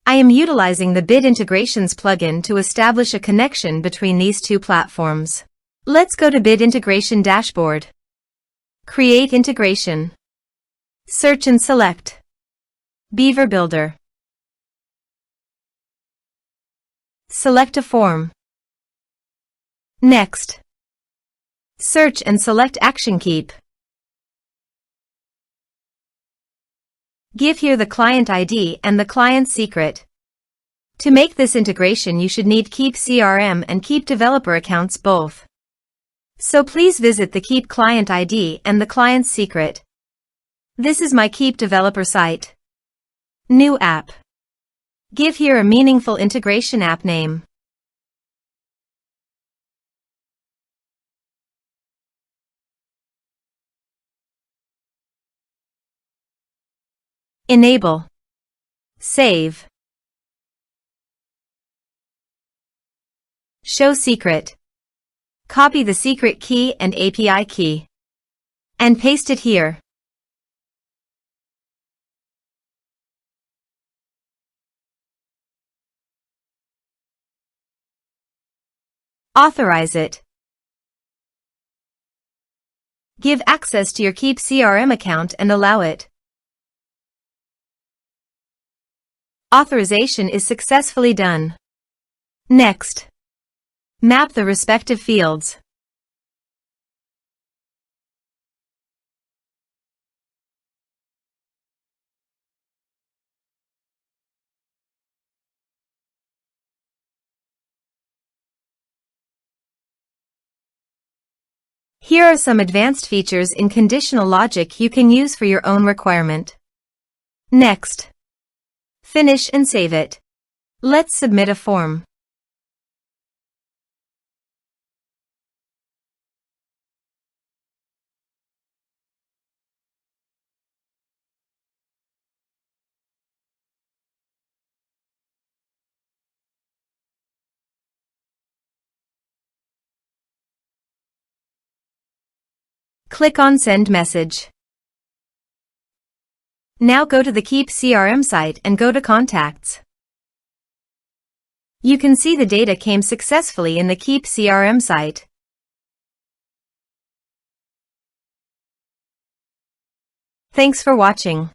I am utilizing the Bit Integrations plugin to establish a connection between these two platforms. Let's go to Bit Integration Dashboard. Create integration. Search and select Beaver Builder. Select a form. Next, search and select Action Keap. Give here the client ID and the client secret. To make this integration, you should need Keap CRM and Keap developer accounts both. So please visit the Keap client ID and the client secret. This is my Keap developer site. New app. Give here a meaningful integration app name. Enable. Save. Show secret. Copy the secret key and API key. And paste it here. Authorize it. Give access to your Keap CRM account and allow it. Authorization is successfully done. Next, map the respective fields. Here are some advanced features in conditional logic you can use for your own requirement. Next, finish and save it. Let's submit a form. Click on Send Message. Now go to the Keap CRM site and go to Contacts. You can see the data came successfully in the Keap CRM site. Thanks for watching.